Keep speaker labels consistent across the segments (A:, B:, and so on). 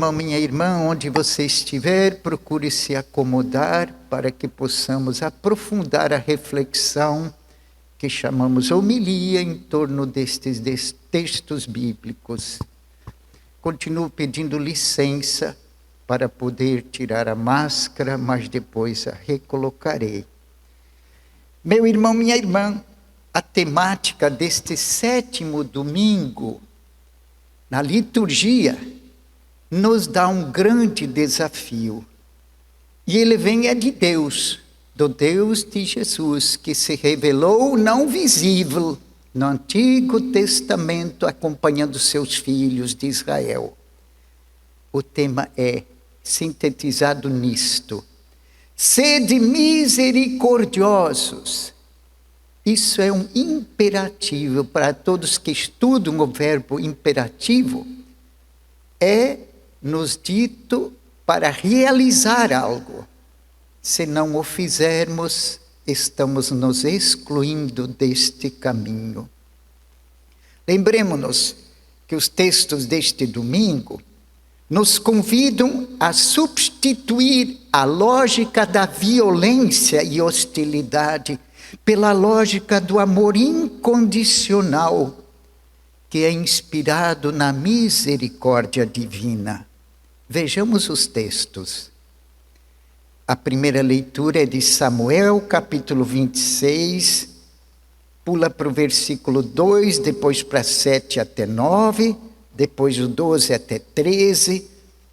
A: irmão, minha irmã, onde você estiver, procure se acomodar para que possamos aprofundar a reflexão que chamamos homilia em torno destes textos bíblicos. Continuo pedindo licença para poder tirar a máscara, mas depois a recolocarei. Meu irmão, minha irmã, a temática deste 7º domingo, na liturgia, nos dá um grande desafio. E ele vem de Deus, do Deus de Jesus, que se revelou não visível no Antigo Testamento, acompanhando seus filhos de Israel. O tema é sintetizado nisto: sede misericordiosos. Isso é um imperativo para todos que estudam o verbo imperativo. É nos dito para realizar algo. Se não o fizermos, estamos nos excluindo deste caminho. Lembremos-nos que os textos deste domingo nos convidam a substituir a lógica da violência e hostilidade pela lógica do amor incondicional, que é inspirado na misericórdia divina. Vejamos os textos. A primeira leitura é de Samuel, capítulo 26, pula para o versículo 2, depois para 7 até 9, depois o 12 até 13,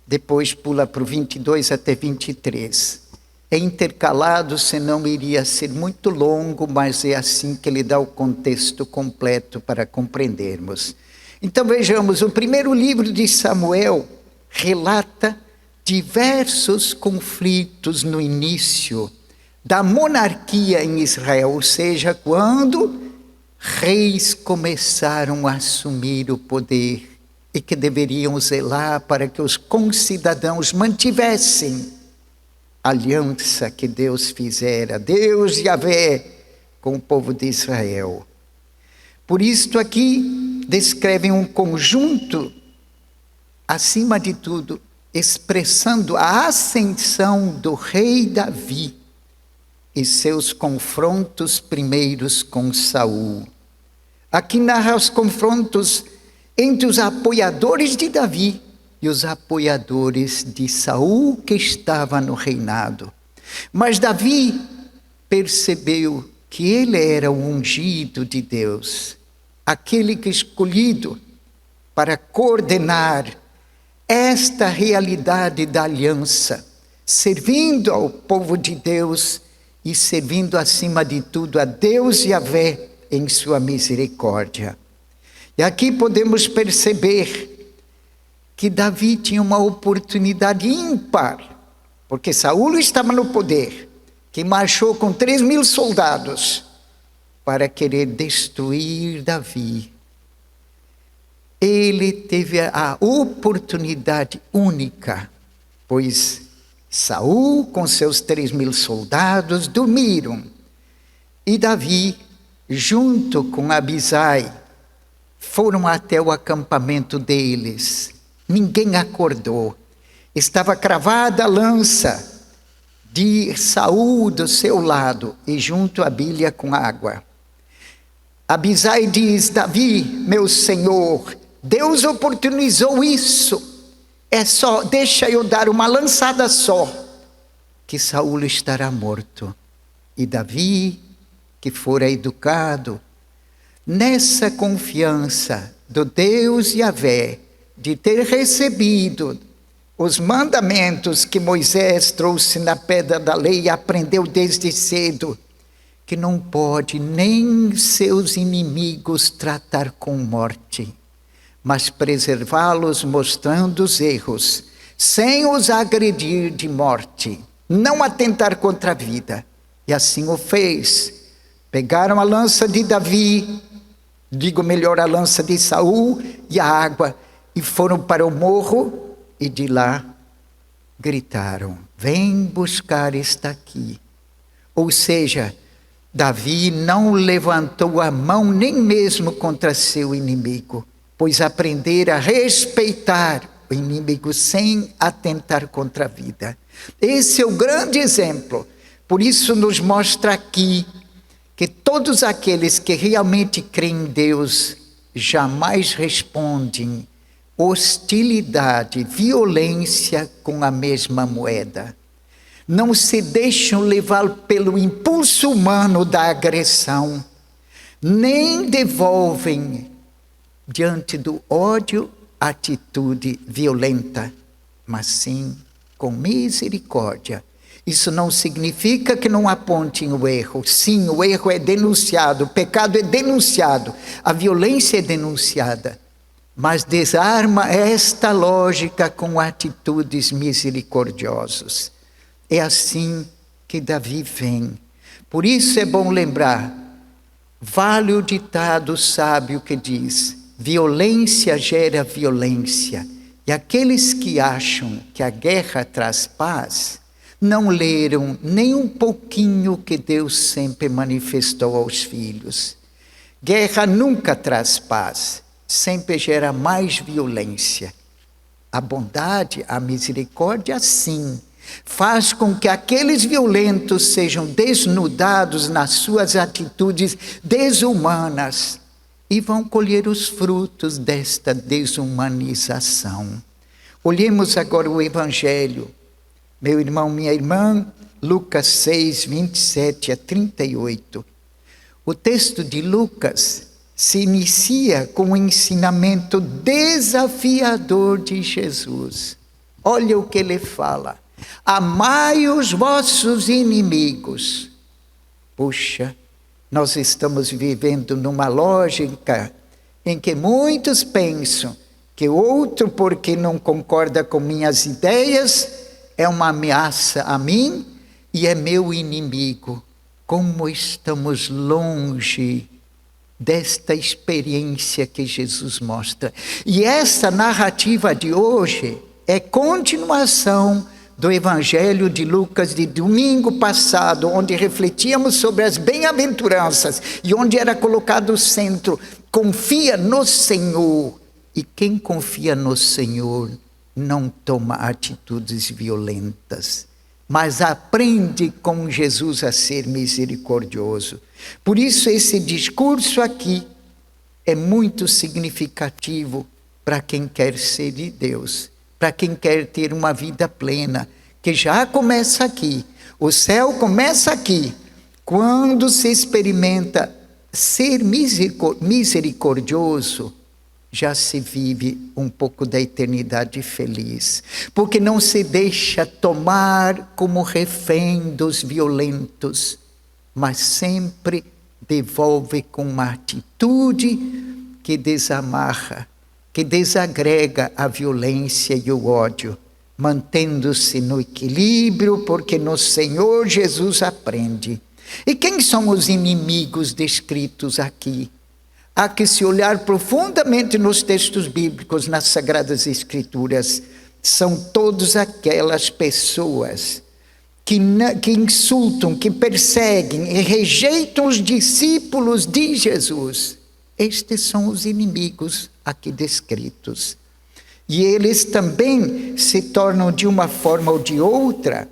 A: depois pula para o 22 até 23. É intercalado, senão iria ser muito longo, mas é assim que ele dá o contexto completo para compreendermos. Então vejamos, o primeiro livro de Samuel relata diversos conflitos no início da monarquia em Israel, ou seja, quando reis começaram a assumir o poder e que deveriam zelar para que os concidadãos mantivessem a aliança que Deus fizera, Deus Yahvé, com o povo de Israel. Por isto aqui descrevem um conjunto, acima de tudo, expressando a ascensão do rei Davi e seus confrontos primeiros com Saul. Aqui narra os confrontos entre os apoiadores de Davi e os apoiadores de Saul, que estava no reinado. Mas Davi percebeu que ele era o ungido de Deus, aquele que escolhido para coordenar esta realidade da aliança, servindo ao povo de Deus e servindo acima de tudo a Deus Yahvé em sua misericórdia. E aqui podemos perceber que Davi tinha uma oportunidade ímpar, porque Saul estava no poder, que marchou com 3.000 soldados para querer destruir Davi. Ele teve a oportunidade única, pois Saul com seus 3.000 soldados dormiram, e Davi, junto com Abisai, foram até o acampamento deles. Ninguém acordou. Estava cravada a lança de Saul do seu lado e junto a bilha com água. Abisai diz: Davi, meu senhor, Deus oportunizou isso. Deixa eu dar uma lançada só, que Saul estará morto. E Davi, que fora educado nessa confiança do Deus Yahvé, de ter recebido os mandamentos que Moisés trouxe na pedra da lei e aprendeu desde cedo, que não pode nem seus inimigos tratar com morte, mas preservá-los mostrando os erros, sem os agredir de morte, não atentar contra a vida. E assim o fez. Pegaram a lança de Davi, a lança de Saul e a água, e foram para o morro, e de lá gritaram: vem buscar esta aqui. Ou seja, Davi não levantou a mão nem mesmo contra seu inimigo, pois aprendera a respeitar o inimigo sem atentar contra a vida. Esse é o grande exemplo. Por isso nos mostra aqui que todos aqueles que realmente creem em Deus jamais respondem hostilidade, violência com a mesma moeda. Não se deixam levar pelo impulso humano da agressão, nem devolvem diante do ódio atitude violenta, mas sim com misericórdia. Isso não significa que não apontem o erro. Sim, o erro é denunciado, o pecado é denunciado, a violência é denunciada. Mas desarma esta lógica com atitudes misericordiosas. É assim que Davi vem. Por isso é bom lembrar, vale o ditado sábio que diz: violência gera violência. E aqueles que acham que a guerra traz paz, não leram nem um pouquinho que Deus sempre manifestou aos filhos. Guerra nunca traz paz, sempre gera mais violência. A bondade, a misericórdia, sim, faz com que aqueles violentos sejam desnudados nas suas atitudes desumanas e vão colher os frutos desta desumanização. Olhemos agora o Evangelho. Meu irmão, minha irmã, Lucas 6, 27 a 38. O texto de Lucas se inicia com um ensinamento desafiador de Jesus. Olha o que ele fala: amai os vossos inimigos. Puxa, nós estamos vivendo numa lógica em que muitos pensam que outro, porque não concorda com minhas ideias, é uma ameaça a mim e é meu inimigo. Como estamos longe desta experiência que Jesus mostra. E essa narrativa de hoje é continuação do Evangelho de Lucas de domingo passado, onde refletíamos sobre as bem-aventuranças e onde era colocado o centro: confia no Senhor. E quem confia no Senhor não toma atitudes violentas, mas aprende com Jesus a ser misericordioso. Por isso esse discurso aqui é muito significativo para quem quer ser de Deus, para quem quer ter uma vida plena, que já começa aqui. O céu começa aqui, quando se experimenta ser misericordioso. Já se vive um pouco da eternidade feliz, porque não se deixa tomar como refém dos violentos, mas sempre devolve com uma atitude que desamarra, que desagrega a violência e o ódio, mantendo-se no equilíbrio, porque no Senhor Jesus aprende. E quem são os inimigos descritos aqui? Há que se olhar profundamente nos textos bíblicos, nas Sagradas Escrituras. São todas aquelas pessoas que insultam, que perseguem e rejeitam os discípulos de Jesus. Estes são os inimigos aqui descritos. E eles também se tornam, de uma forma ou de outra,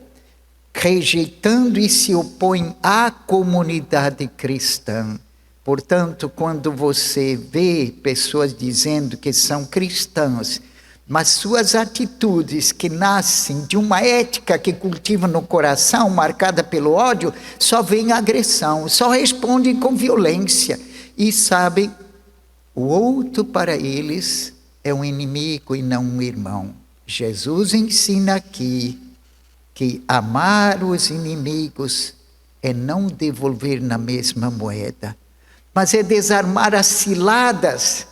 A: rejeitando e se opõem à comunidade cristã. Portanto, quando você vê pessoas dizendo que são cristãs, mas suas atitudes que nascem de uma ética que cultiva no coração, marcada pelo ódio, só vem agressão, só respondem com violência. E sabem, o outro para eles é um inimigo e não um irmão. Jesus ensina aqui que amar os inimigos é não devolver na mesma moeda, mas é desarmar as ciladas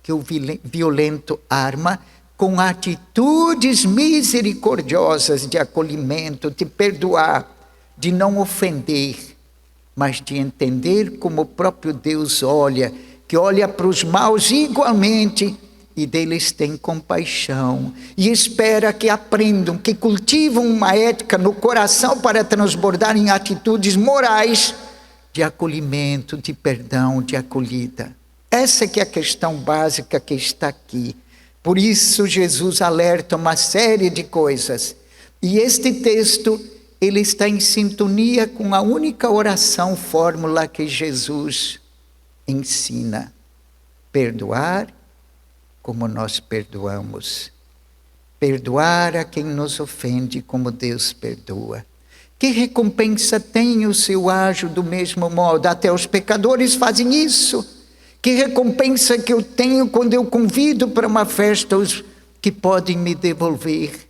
A: que o violento arma com atitudes misericordiosas de acolhimento, de perdoar, de não ofender, mas de entender como o próprio Deus olha, que olha para os maus igualmente e deles tem compaixão e espera que aprendam, que cultivam uma ética no coração para transbordar em atitudes morais de acolhimento, de perdão, de acolhida. Essa que é a questão básica que está aqui. Por isso Jesus alerta uma série de coisas. E este texto, ele está em sintonia com a única oração, fórmula que Jesus ensina: perdoar como nós perdoamos. Perdoar a quem nos ofende como Deus perdoa. Que recompensa tem o seu ajo do mesmo modo? Até os pecadores fazem isso. Que recompensa que eu tenho quando eu convido para uma festa os que podem me devolver?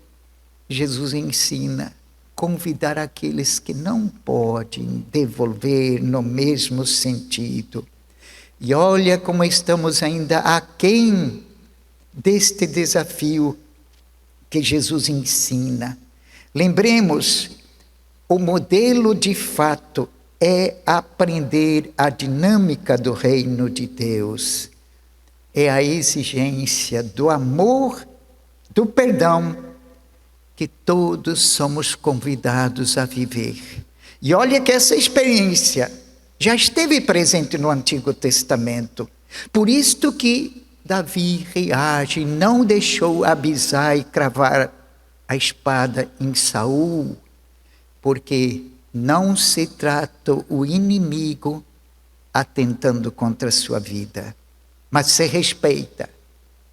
A: Jesus ensina: convidar aqueles que não podem devolver no mesmo sentido. E olha como estamos ainda aquém deste desafio que Jesus ensina. Lembremos, o modelo de fato é aprender a dinâmica do reino de Deus. É a exigência do amor, do perdão, que todos somos convidados a viver. E olha que essa experiência já esteve presente no Antigo Testamento. Por isto que Davi reage e não deixou Abisai cravar a espada em Saul, porque não se trata o inimigo atentando contra a sua vida, mas se respeita,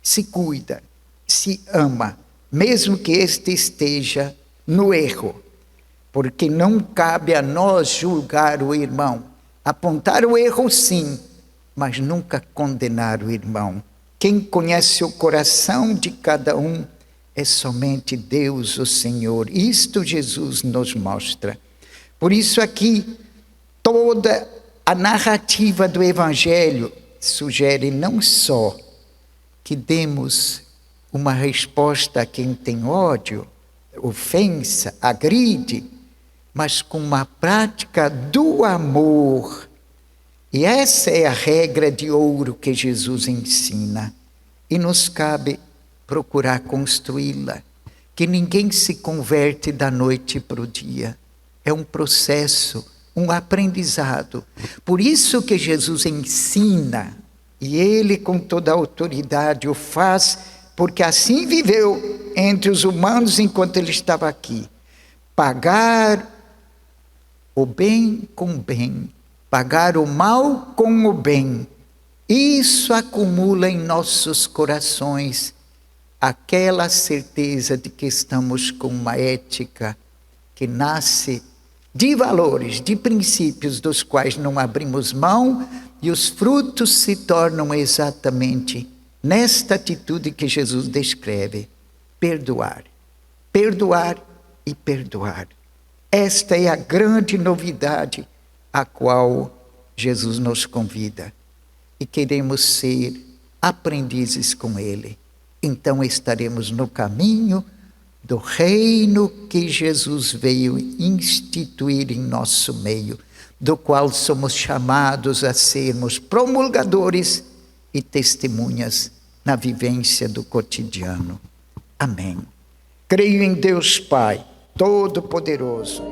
A: se cuida, se ama, mesmo que este esteja no erro, porque não cabe a nós julgar o irmão, apontar o erro sim, mas nunca condenar o irmão. Quem conhece o coração de cada um é somente Deus, o Senhor. Isto Jesus nos mostra. Por isso aqui, toda a narrativa do Evangelho sugere não só que demos uma resposta a quem tem ódio, ofensa, agride, mas com uma prática do amor. E essa é a regra de ouro que Jesus ensina. E nos cabe procurar construí-la. Que ninguém se converte da noite para o dia. É um processo, um aprendizado. Por isso que Jesus ensina, e ele com toda a autoridade o faz, porque assim viveu entre os humanos enquanto ele estava aqui. Pagar o bem com o bem, pagar o mal com o bem. Isso acumula em nossos corações aquela certeza de que estamos com uma ética que nasce de valores, de princípios dos quais não abrimos mão, e os frutos se tornam exatamente nesta atitude que Jesus descreve: perdoar. Perdoar e perdoar. Esta é a grande novidade a qual Jesus nos convida. E queremos ser aprendizes com Ele. Então estaremos no caminho do reino que Jesus veio instituir em nosso meio, do qual somos chamados a sermos promulgadores e testemunhas na vivência do cotidiano. Amém. Creio em Deus Pai Todo-Poderoso.